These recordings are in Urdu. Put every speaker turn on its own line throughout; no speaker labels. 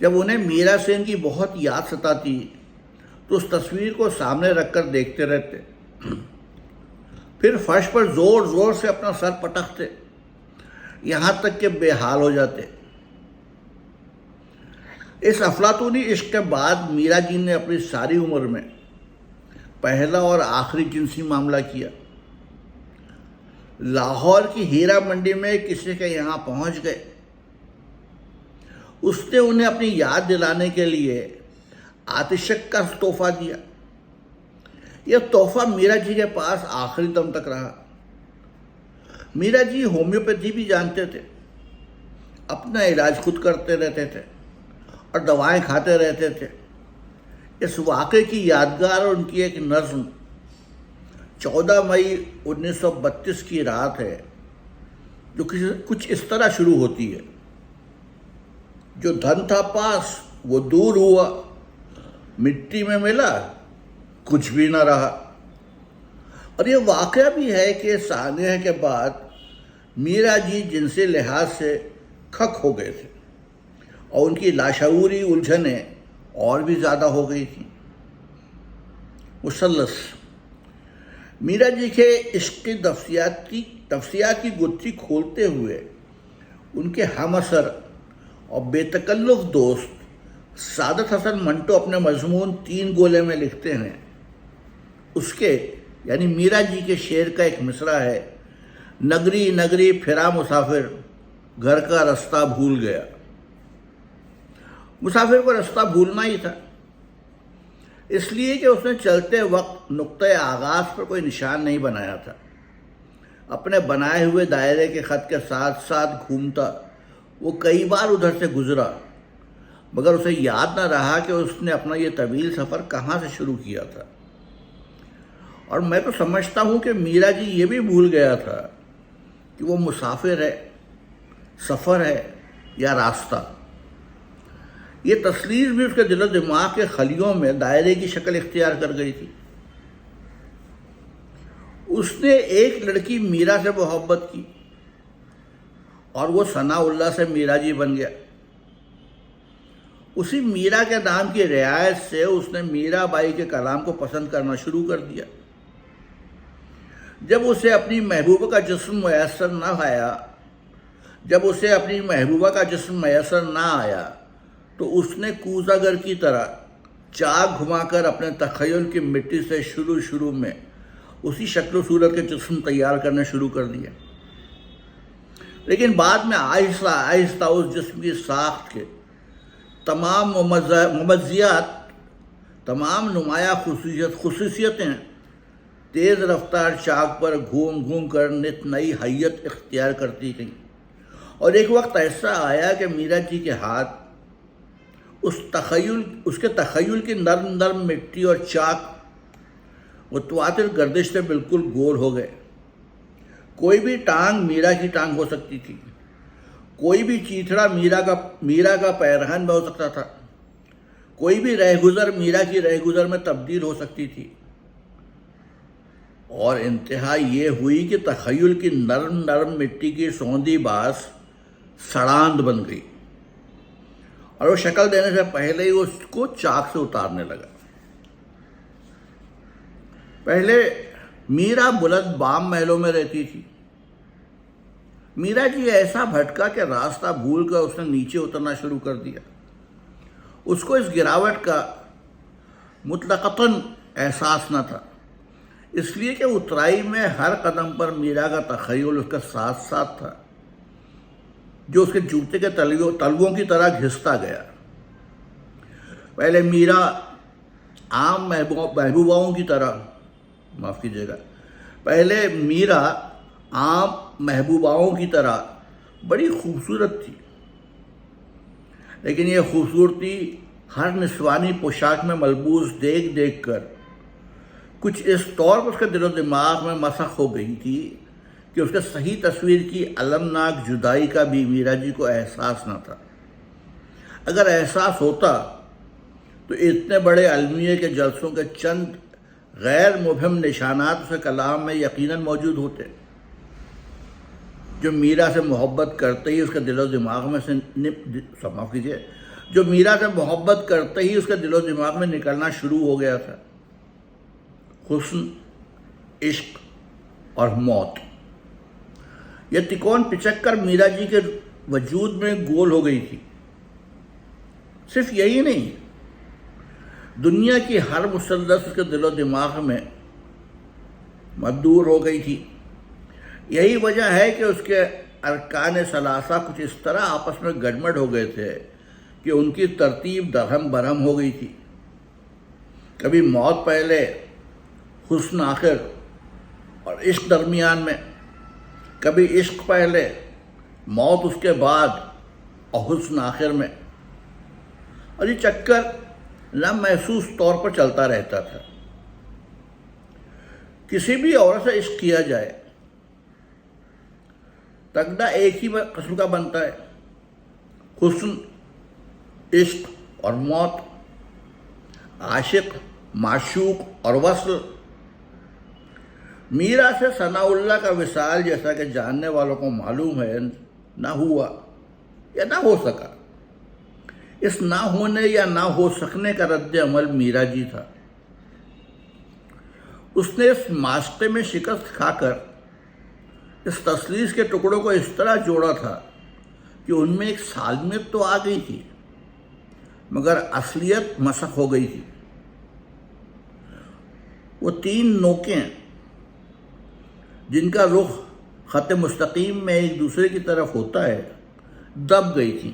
جب انہیں میرا سے ان کی بہت یاد ستاتی تو اس تصویر کو سامنے رکھ کر دیکھتے رہتے، پھر فرش پر زور زور سے اپنا سر پٹکتے، یہاں تک کہ بے حال ہو جاتے۔ اس افلاطونی عشق کے بعد میرا جی نے اپنی ساری عمر میں پہلا اور آخری جنسی معاملہ کیا۔ لاہور کی ہیرا منڈی میں کسی کے یہاں پہنچ گئے، اس نے انہیں اپنی یاد دلانے کے لیے آتشک کا تحفہ دیا۔ یہ تحفہ میرا جی کے پاس آخری دم تک رہا۔ میرا جی ہومیوپیتھی بھی جانتے تھے، اپنا علاج خود کرتے رہتے تھے اور دوائیں کھاتے رہتے تھے۔ اس واقعے کی یادگار اور ان کی ایک نظم 14 مئی 1932 کی رات ہے، جو کچھ اس طرح شروع ہوتی ہے: جو دھن تھا پاس وہ دور ہوا، مٹی میں ملا کچھ بھی نہ رہا۔ اور یہ واقعہ بھی ہے کہ سانحہ کے بعد میرا جی جنسی لحاظ سے کھک ہو گئے تھے اور ان کی لاشعوری الجھنیں اور بھی زیادہ ہو گئی تھیں۔ مثلث میرا جی کے عشق کی تفصیلات کی گتھی کھولتے ہوئے ان کے ہم اثر اور بے تکلف دوست سعادت حسن منٹو اپنے مضمون 3 گولے میں لکھتے ہیں۔ اس کے یعنی میرا جی کے شعر کا ایک مصرع ہے: نگری نگری پھرا مسافر، گھر کا رستہ بھول گیا۔ مسافر کو رستہ بھولنا ہی تھا، اس لیے کہ اس نے چلتے وقت نقطۂ آغاز پر کوئی نشان نہیں بنایا تھا۔ اپنے بنائے ہوئے دائرے کے خط کے ساتھ ساتھ گھومتا وہ کئی بار ادھر سے گزرا، مگر اسے یاد نہ رہا کہ اس نے اپنا یہ طویل سفر کہاں سے شروع کیا تھا۔ اور میں تو سمجھتا ہوں کہ میرا جی یہ بھی بھول گیا تھا کہ وہ مسافر ہے، سفر ہے یا راستہ۔ یہ تصویر بھی اس کے دل و دماغ کے خلیوں میں دائرے کی شکل اختیار کر گئی تھی۔ اس نے ایک لڑکی میرا سے محبت کی اور وہ ثناء اللہ سے میرا جی بن گیا۔ اسی میرا کے نام کی رعایت سے اس نے میرا بائی کے کلام کو پسند کرنا شروع کر دیا۔ جب اسے اپنی محبوبہ کا جسم میسر نہ آیا تو اس نے کوزاگر کی طرح چاک گھما کر اپنے تخیل کی مٹی سے شروع میں اسی شکل و صورت کے جسم تیار کرنے شروع کر دیا۔ لیکن بعد میں آہستہ آہستہ اس جسم کی ساخت کے تمام ممزیات، تمام نمایاں خصوصیتیں تیز رفتار چاک پر گھوم کر نت نئی حیت اختیار کرتی گئیں۔ اور ایک وقت ایسا آیا کہ میرا جی کے ہاتھ اس کے تخیل کی نرم مٹی اور چاک متواتر گردش سے بالکل گول ہو گئے۔ کوئی بھی ٹانگ میرا کی ٹانگ ہو سکتی تھی، کوئی بھی چیتڑا میرا کا پیرہن میں ہو سکتا تھا، کوئی بھی رہگزر میرا کی رہگزر میں تبدیل ہو سکتی تھی۔ اور انتہا یہ ہوئی کہ تخیل کی نرم مٹی کی سوندھی باس سڑاند بن گئی اور وہ شکل دینے سے پہلے ہی اس کو چاک سے اتارنے لگا۔ پہلے میرا بلند بام محلوں میں رہتی تھی۔ میرا جی ایسا بھٹکا کہ راستہ بھول کر اس نے نیچے اترنا شروع کر دیا۔ اس کو اس گراوٹ کا مطلقاً احساس نہ تھا، اس لیے کہ اترائی میں ہر قدم پر میرا کا تخیل اس کے ساتھ ساتھ تھا، جو اس کے جوتے کے تلووں کی طرح گھستا گیا۔ پہلے میرا عام محبوباؤں کی طرح بڑی خوبصورت تھی، لیکن یہ خوبصورتی ہر نسوانی پوشاک میں ملبوس دیکھ کر کچھ اس طور پر اس کے دل و دماغ میں مسخ ہو گئی تھی کہ اس کے صحیح تصویر کی المناک جدائی کا بھی میرا جی کو احساس نہ تھا۔ اگر احساس ہوتا تو اتنے بڑے المیے کے جلسوں کے چند غیر مبہم نشانات اس کے کلام میں یقیناً موجود ہوتے، جو میرا سے محبت کرتے ہی اس کے دل و دماغ میں سے جو میرا سے محبت کرتے ہی اس کے دل و دماغ میں نکلنا شروع ہو گیا تھا، حسن، عشق اور موت۔ یہ تکون پچک کر میرا جی کے وجود میں گول ہو گئی تھی۔ صرف یہی نہیں، دنیا کی ہر مسلط اس کے دل و دماغ میں مدور ہو گئی تھی۔ یہی وجہ ہے کہ اس کے ارکان ثلاثہ کچھ اس طرح آپس میں گڑبڑ ہو گئے تھے کہ ان کی ترتیب درہم برہم ہو گئی تھی۔ کبھی موت پہلے، حسن آخر اور عشق درمیان میں، کبھی عشق پہلے، موت اس کے بعد اور حسن آخر میں، اور یہ چکر لامحسوس طور پر چلتا رہتا تھا۔ کسی بھی عورت سے عشق کیا جائے، تگڑا ایک ہی قسم کا بنتا ہے، حسن، عشق اور موت، عاشق، معشوق اور وصل۔ میرا سے ثناء اللہ کا وصال، جیسا کہ جاننے والوں کو معلوم ہے، نہ ہوا یا نہ ہو سکا۔ اس نہ ہونے یا نہ ہو سکنے کا رد عمل میرا جی تھا۔ اس نے اس معاشقے میں شکست کھا کر اس تثلیث کے ٹکڑوں کو اس طرح جوڑا تھا کہ ان میں ایک سالمیت تو آ گئی تھی، مگر اصلیت مسخ ہو گئی تھی۔ وہ تین نوکیں جن کا رخ خط مستقیم میں ایک دوسرے کی طرف ہوتا ہے، دب گئی تھیں۔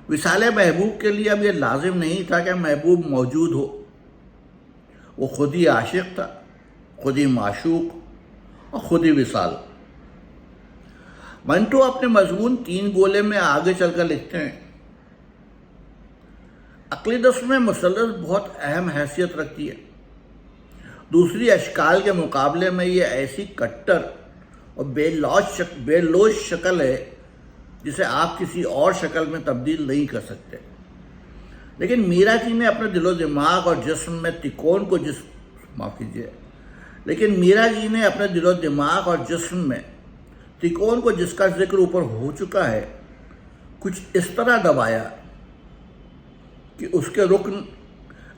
وصال محبوب کے لیے اب یہ لازم نہیں تھا کہ محبوب موجود ہو، وہ خود ہی عاشق تھا، خود ہی معشوق اور خود ہی وصال۔ منٹو اپنے مضمون تین گولے میں آگے چل کر لکھتے ہیں، عقلی دست میں مثلث بہت اہم حیثیت رکھتی ہے۔ دوسری اشکال کے مقابلے میں یہ ایسی کٹر اور بے لوچ شکل ہے جسے آپ کسی اور شکل میں تبدیل نہیں کر سکتے۔ لیکن میرا جی نے اپنے دل و دماغ اور جسم میں تکون کو جس کا ذکر اوپر ہو چکا ہے، کچھ اس طرح دبایا کہ اس کے رکن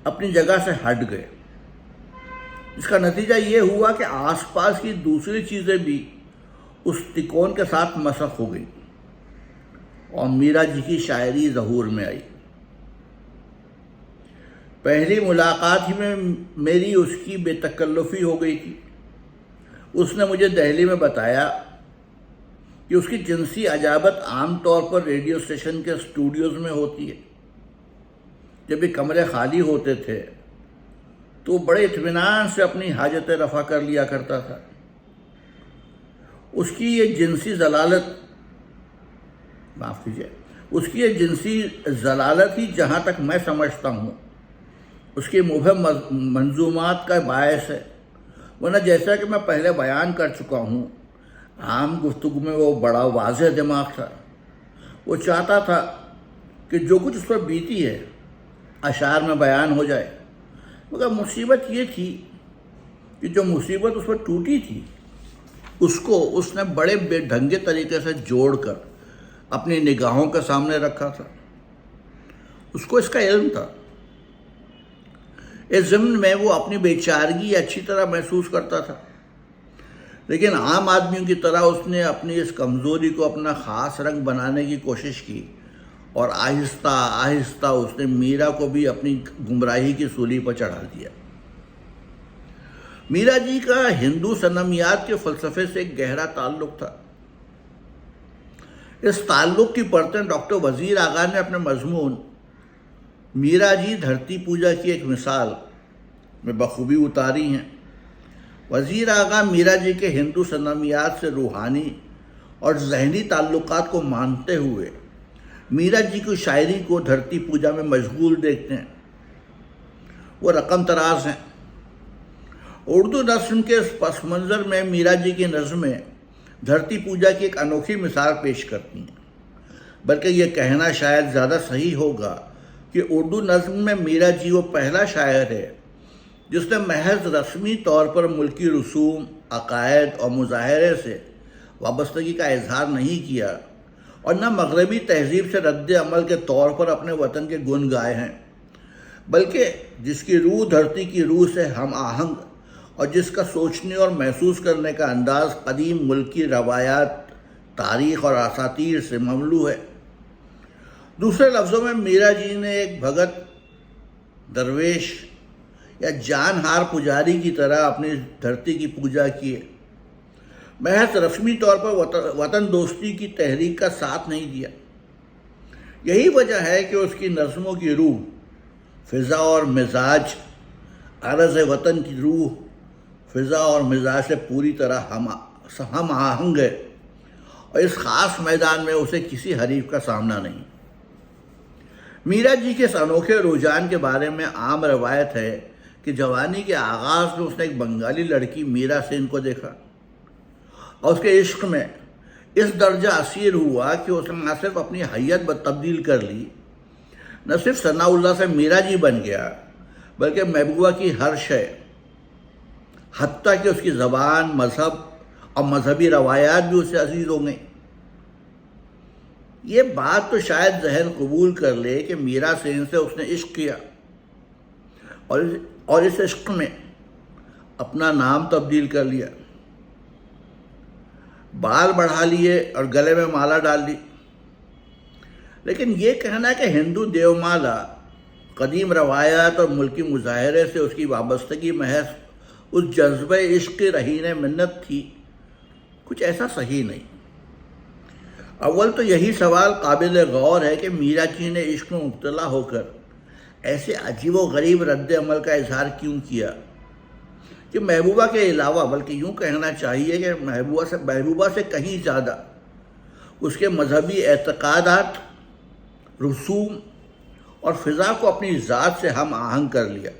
اپنی جگہ سے ہٹ گئے۔ اس کا نتیجہ یہ ہوا کہ آس پاس کی دوسری چیزیں بھی اس تکون کے ساتھ مسخ ہو گئی اور میرا جی کی شاعری ظہور میں آئی۔ پہلی ملاقات ہی میں میری اس کی بے تکلفی ہو گئی تھی۔ اس نے مجھے دہلی میں بتایا کہ اس کی جنسی عجابت عام طور پر ریڈیو اسٹیشن کے اسٹوڈیوز میں ہوتی ہے۔ جب یہ کمرے خالی ہوتے تھے تو بڑے اطمینان سے اپنی حاجتیں رفع کر لیا کرتا تھا۔ اس کی یہ جنسی ضلالت ہی جہاں تک میں سمجھتا ہوں اس کی مبہم منظومات کا باعث ہے، ورنہ جیسا کہ میں پہلے بیان کر چکا ہوں، عام گفتگو میں وہ بڑا واضح دماغ تھا۔ وہ چاہتا تھا کہ جو کچھ اس پر بیتی ہے اشعار میں بیان ہو جائے، مگر مصیبت یہ تھی کہ جو مصیبت اس پر ٹوٹی تھی اس کو اس نے بڑے بے ڈھنگے طریقے سے جوڑ کر اپنی نگاہوں کے سامنے رکھا تھا۔ اس کو اس کا علم تھا۔ اس ضمن میں وہ اپنی بے چارگی اچھی طرح محسوس کرتا تھا، لیکن عام آدمیوں کی طرح اس نے اپنی اس کمزوری کو اپنا خاص رنگ بنانے کی کوشش کی، اور آہستہ آہستہ اس نے میرا کو بھی اپنی گمراہی کی سولی پر چڑھا دیا۔ میرا جی کا ہندو صنمیات کے فلسفے سے ایک گہرا تعلق تھا۔ اس تعلق کی پرتیں ڈاکٹر وزیر آغا نے اپنے مضمون میرا جی دھرتی پوجا کی ایک مثال میں بخوبی اتاری ہیں۔ وزیر آغا میرا جی کے ہندو صنمیات سے روحانی اور ذہنی تعلقات کو مانتے ہوئے میرا جی کی شاعری کو دھرتی پوجا میں مشغول دیکھتے ہیں۔ وہ رقم تراز ہیں۔ اردو نظم کے اس پس منظر میں میرا جی کی نظمیں دھرتی پوجا کی ایک انوکھی مثال پیش کرتی ہیں، بلکہ یہ کہنا شاید زیادہ صحیح ہوگا کہ اردو نظم میں میرا جی وہ پہلا شاعر ہے جس نے محض رسمی طور پر ملکی رسوم، عقائد اور مظاہرے سے وابستگی کا اظہار نہیں کیا، اور نہ مغربی تہذیب سے رد عمل کے طور پر اپنے وطن کے گن گائے ہیں، بلکہ جس کی روح دھرتی کی روح سے ہم آہنگ اور جس کا سوچنے اور محسوس کرنے کا انداز قدیم ملکی روایات، تاریخ اور اساطیر سے مملو ہے۔ دوسرے لفظوں میں میرا جی نے ایک بھگت، درویش یا جان ہار پجاری کی طرح اپنی دھرتی کی پوجا کی ہے، محض رسمی طور پر وطن دوستی کی تحریک کا ساتھ نہیں دیا۔ یہی وجہ ہے کہ اس کی نظموں کی روح، فضا اور مزاج عرض وطن کی روح، فضا اور مزاج سے پوری طرح ہم آہنگ ہے، اور اس خاص میدان میں اسے کسی حریف کا سامنا نہیں۔ میرا جی کے اس انوکھے رجحان کے بارے میں عام روایت ہے کہ جوانی کے آغاز میں اس نے ایک بنگالی لڑکی میرا سین کو دیکھا اور اس کے عشق میں اس درجہ اسیر ہوا کہ اس نے نہ صرف اپنی حیت تبدیل کر لی، نہ صرف ثناء اللہ سے میرا جی بن گیا، بلکہ محبوبہ کی ہر شے، حتیٰ کہ اس کی زبان، مذہب اور مذہبی روایات بھی اسے عزیز ہو گئیں۔ یہ بات تو شاید ذہن قبول کر لے کہ میرا سین سے اس نے عشق کیا اور اس عشق میں اپنا نام تبدیل کر لیا، بال بڑھا لیے اور گلے میں مالا ڈال لی۔ لیکن یہ کہنا کہ ہندو دیومالا قدیم روایات اور ملکی مظاہرے سے اس کی وابستگی محض اس جذبہ عشق کی رہین منت تھی، کچھ ایسا صحیح نہیں۔ اول تو یہی سوال قابل غور ہے کہ میرا جی نے عشق میں مبتلا ہو کر ایسے عجیب و غریب رد عمل کا اظہار کیوں کیا کہ محبوبہ کے علاوہ، بلکہ یوں کہنا چاہیے کہ محبوبہ سے کہیں زیادہ اس کے مذہبی اعتقادات، رسوم اور فضا کو اپنی ذات سے ہم آہنگ کر لیا۔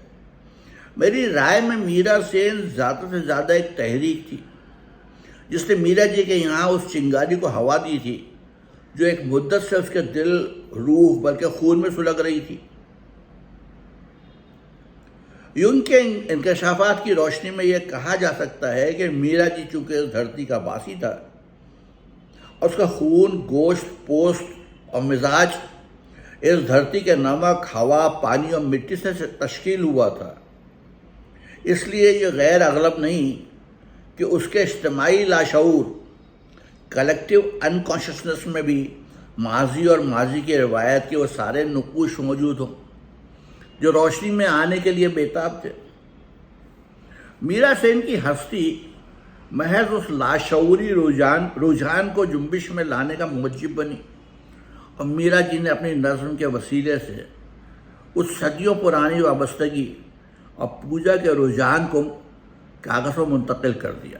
میری رائے میں میرا سین زیادہ سے زیادہ ایک تحریک تھی جس نے میرا جی کے یہاں اس چنگاری کو ہوا دی تھی جو ایک مدت سے اس کے دل، روح بلکہ خون میں سلگ رہی تھی۔ یونگ کے انکشافات کی روشنی میں یہ کہا جا سکتا ہے کہ میرا جی چونکہ اس دھرتی کا باسی تھا اور اس کا خون، گوشت، پوست اور مزاج اس دھرتی کے نمک، ہوا، پانی اور مٹی سے تشکیل ہوا تھا، اس لیے یہ غیر اغلب نہیں کہ اس کے اجتماعی لاشعور، کلیکٹیو انکانشسنس میں بھی ماضی اور ماضی کی روایت کے وہ سارے نقوش موجود ہوں جو روشنی میں آنے کے لیے بیتاب تھے۔ میرا سین کی ہستی محض اس لاشعوری رجحان کو جنبش میں لانے کا موجب بنی، اور میرا جی نے اپنی نظم کے وسیلے سے اس صدیوں پرانی وابستگی اور پوجا کے رجحان کو کاغذ پر منتقل کر دیا۔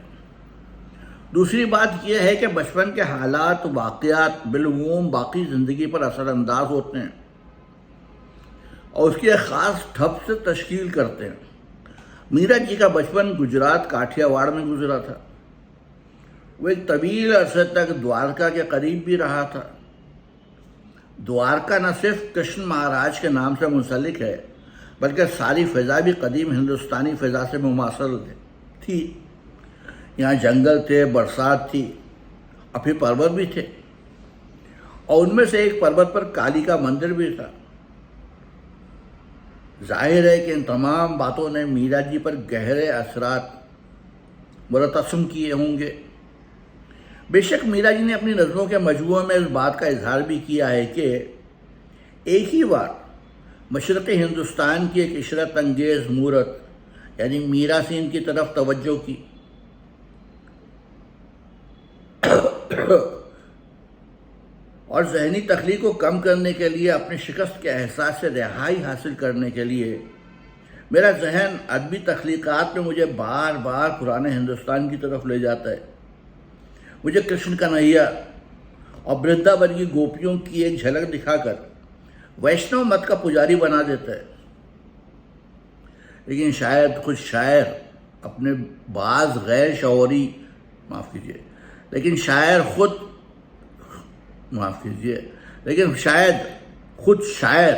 دوسری بات یہ ہے کہ بچپن کے حالات، واقعات بالعموم باقی زندگی پر اثر انداز ہوتے ہیں اور اس کی ایک خاص ٹھپ سے تشکیل کرتے ہیں۔ میرا جی کا بچپن گجرات کاٹھیا واڑ میں گزرا تھا۔ وہ ایک طویل عرصے تک دوارکا کے قریب بھی رہا تھا۔ دوارکا نہ صرف کرشن مہاراج کے نام سے منسلک ہے بلکہ ساری فضا بھی قدیم ہندوستانی فضا سے مماثل تھی۔ یہاں جنگل تھے، برسات تھی اور پھر پروت بھی تھے، اور ان میں سے ایک پروت پر کالی کا مندر بھی تھا۔ ظاہر ہے کہ ان تمام باتوں نے میرا جی پر گہرے اثرات مرتسم کیے ہوں گے۔ بے شک میرا جی نے اپنی نظموں کے مجموعے میں اس بات کا اظہار بھی کیا ہے کہ ایک ہی بار مشرقی ہندوستان کی ایک عشرت انگیز مورت یعنی میرا سین کی طرف توجہ کی اور ذہنی تخلیق کو کم کرنے کے لیے، اپنے شکست کے احساس سے رہائی حاصل کرنے کے لیے میرا ذہن ادبی تخلیقات میں مجھے بار بار پرانے ہندوستان کی طرف لے جاتا ہے۔ مجھے کرشن کنہیا اور برنداون کی گوپیوں کی ایک جھلک دکھا کر ویشنو مت کا پجاری بنا دیتا ہے۔ لیکن شاید خود شاعر اپنے بعض غیر شعوری لیکن شاید خود شاعر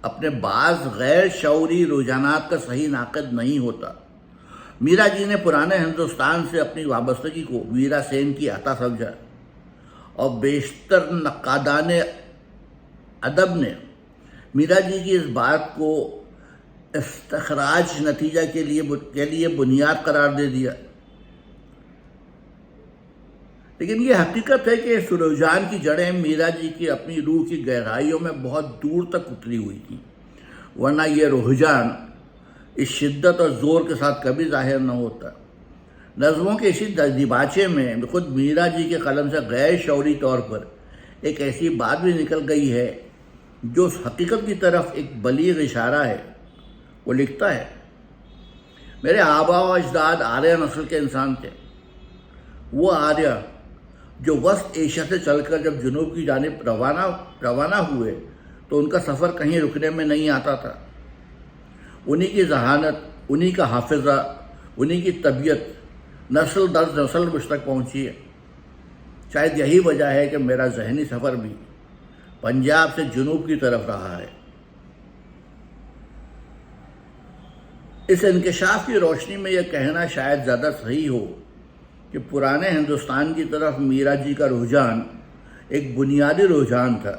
اپنے بعض غیر شعوری رجحانات کا صحیح ناقد نہیں ہوتا۔ میرا جی نے پرانے ہندوستان سے اپنی وابستگی کو میرا سین کی عطا سمجھا اور بیشتر نقادان ادب نے میرا جی کی اس بات کو استخراج نتیجہ کے لیے بنیاد قرار دے دیا، لیکن یہ حقیقت ہے کہ اس رجحان کی جڑیں میرا جی کی اپنی روح کی گہرائیوں میں بہت دور تک اتری ہوئی تھیں، ورنہ یہ رجحان اس شدت اور زور کے ساتھ کبھی ظاہر نہ ہوتا۔ نظموں کے اسی دیباچے میں خود میرا جی کے قلم سے غیر شعوری طور پر ایک ایسی بات بھی نکل گئی ہے جو اس حقیقت کی طرف ایک بلیغ اشارہ ہے۔ وہ لکھتا ہے، میرے آبا و اجداد آریہ نسل کے انسان تھے، وہ آریہ جو وسط ایشیا سے چل کر جب جنوب کی جانب روانہ ہوئے تو ان کا سفر کہیں رکنے میں نہیں آتا تھا۔ انہی کی ذہانت، انہی کا حافظہ، انہی کی طبیعت نسل در نسل مجھ تک پہنچی ہے۔ شاید یہی وجہ ہے کہ میرا ذہنی سفر بھی پنجاب سے جنوب کی طرف رہا ہے۔ اس انکشاف کی روشنی میں یہ کہنا شاید زیادہ صحیح ہو کہ پرانے ہندوستان کی طرف میرا جی کا رجحان ایک بنیادی رجحان تھا،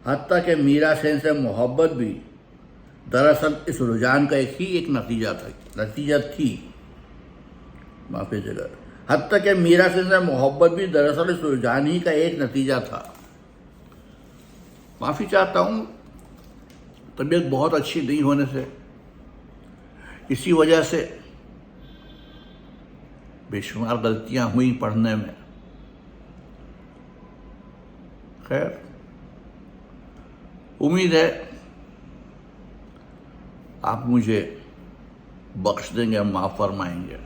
حتیٰ کہ میرا سین سے محبت بھی دراصل اس رجحان کا ایک نتیجہ تھی۔ معافی جگہ حتیٰ کہ میرا سین سے محبت بھی دراصل اس رجحان ہی کا ایک نتیجہ تھا۔ معافی چاہتا ہوں، طبیعت بہت اچھی نہیں ہونے سے اسی وجہ سے بے شمار غلطیاں ہوئیں پڑھنے میں۔ خیر، امید ہے آپ مجھے بخش دیں گے، معاف فرمائیں گے۔